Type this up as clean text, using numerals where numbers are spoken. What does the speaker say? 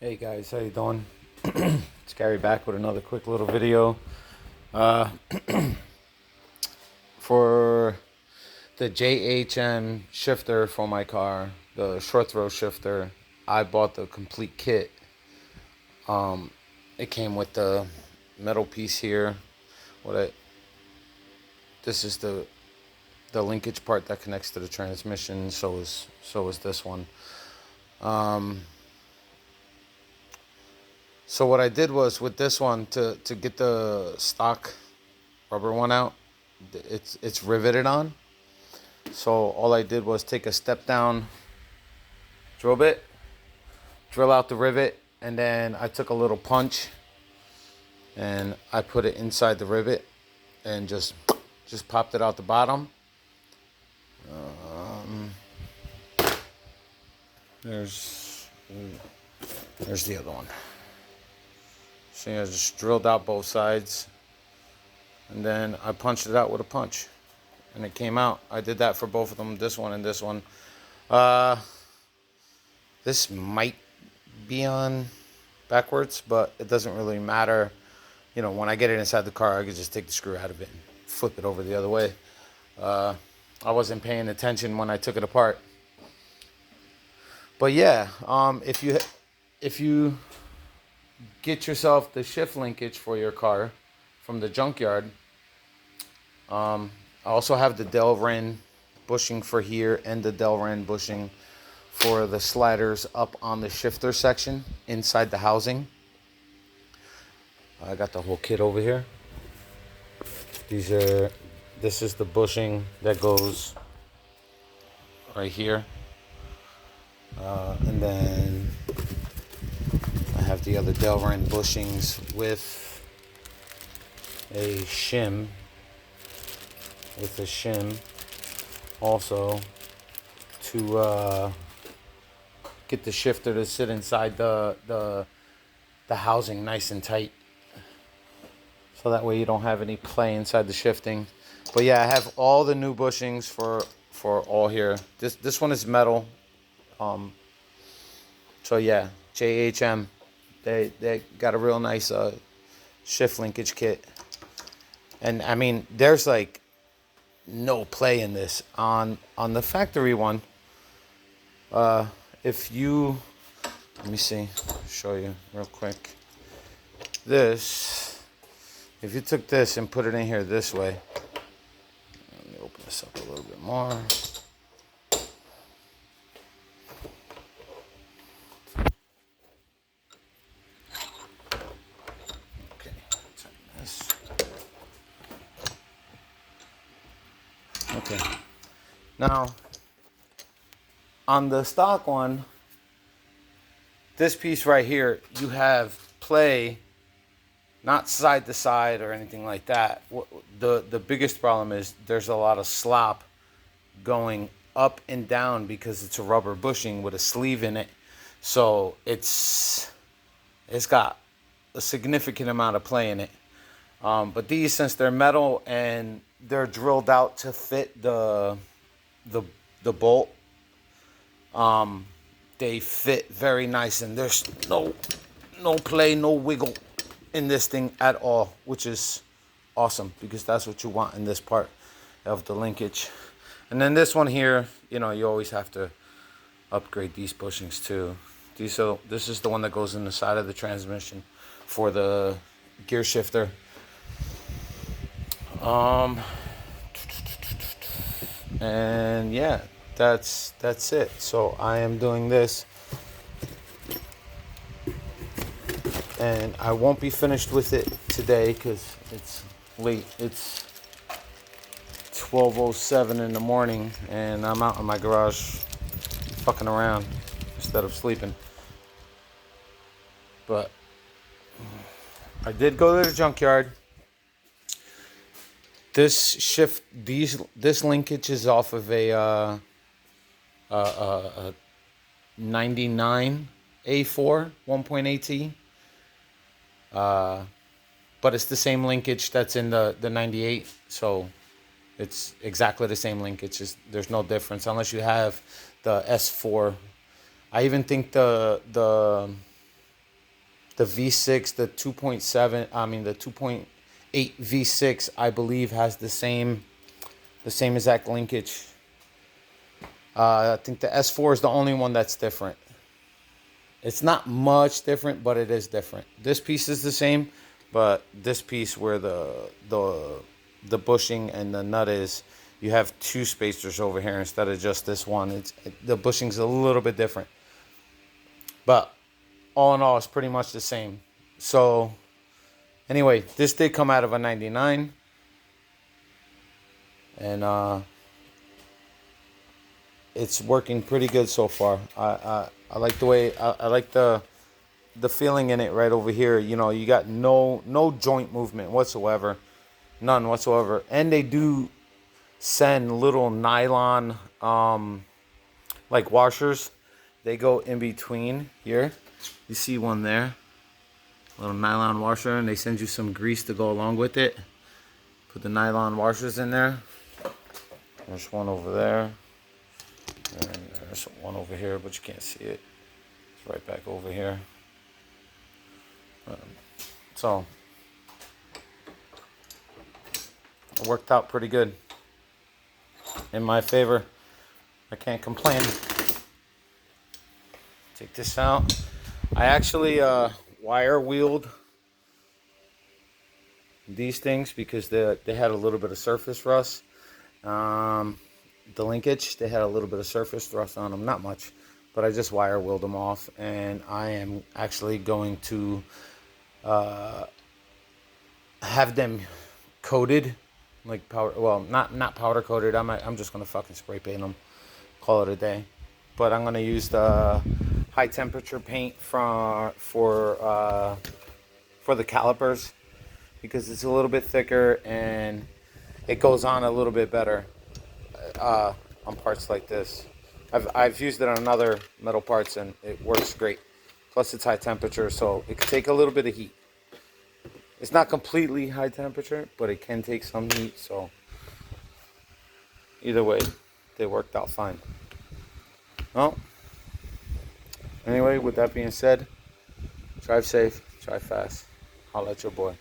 Hey guys, how you doing? It's Gary back with another quick little video. Uh, for the JHM shifter for my car, the short throw shifter, I bought the complete kit. It came with the metal piece here. This is the linkage part that connects to the transmission. So is this one. So what I did was with this one to get the stock rubber one out, it's riveted on. So all I did was take a step down drill bit, drill out the rivet, and then I took a little punch and I put it inside the rivet and just popped it out the bottom. There's the other one. So I just drilled out both sides, and then I punched it out with a punch, and it came out. I did that for both of them, this one and this one. This might be on backwards, but it doesn't really matter. You know, when I get it inside the car, I could just take the screw out of it and flip it over the other way. I wasn't paying attention when I took it apart. But yeah, if you get yourself the shift linkage for your car from the junkyard, I also have the Delrin bushing for here and the Delrin bushing for the sliders up on the shifter section inside the housing. I got the whole kit over here. This is the bushing that goes right here. And then I have the other Delrin bushings with a shim. Also to get the shifter to sit inside the housing nice and tight, so that way you don't have any play inside the shifting. But yeah, I have all the new bushings for all here. This one is metal. So yeah, JHM, they got a real nice shift linkage kit. And I mean, there's like no play in this on the factory one. If you, let me see, show you real quick. If you took this and put it in here this way, let me open this up a little bit more. Okay, tighten this. Okay, now on the stock one, this piece right here, you have play, not side to side or anything like that. The biggest problem is there's a lot of slop going up and down because it's a rubber bushing with a sleeve in it. So it's got a significant amount of play in it. But these, since they're metal and they're drilled out to fit the bolt, they fit very nice, and there's no play, no wiggle in this thing at all, which is awesome because that's what you want in this part of the linkage. And then this one here, you know, you always have to upgrade these bushings too. This is the one that goes in the side of the transmission for the gear shifter. And yeah, that's it. So I am doing this, and I won't be finished with it today because it's late. It's 12:07 in the morning, and I'm out in my garage fucking around instead of sleeping. But I did go to the junkyard. This linkage is off of a 99 A4 1.8T. But it's the same linkage that's in the 98, so it's exactly the same linkage. There's no difference unless you have the S4. I even think the The V6, the 2.7, I mean the 2.8 V6, I believe has the same exact linkage. I think the S4 is the only one that's different. It's not much different, but it is different. This piece is the same, but this piece where the bushing and the nut is, you have two spacers over here instead of just this one. The bushing's a little bit different, but all in all, it's pretty much the same. So anyway, this did come out of a 99, and it's working pretty good so far. I like the way I like the feeling in it right over here. You know, you got no joint movement whatsoever, none whatsoever. And they do send little nylon like washers. They go in between here. You see one there, little nylon washer, and they send you some grease to go along with it. Put the nylon washers in there. There's one over there. And there's one over here, but you can't see it. It's right back over here. So it worked out pretty good in my favor. I can't complain. Take this out. I actually wire wheeled these things because they had a little bit of surface rust. The linkage, they had a little bit of surface rust on them, not much, but I just wire wheeled them off, and I am actually going to have them coated, like powder. Well, not powder coated. I'm just gonna fucking spray paint them, call it a day. But I'm gonna use the high temperature paint for the calipers because it's a little bit thicker and it goes on a little bit better on parts like this. I've used it on other metal parts and it works great. Plus it's high temperature, so it can take a little bit of heat. It's not completely high temperature, but it can take some heat, so either way, they worked out fine. Well, anyway, with that being said, drive safe, drive fast. Holla at your boy.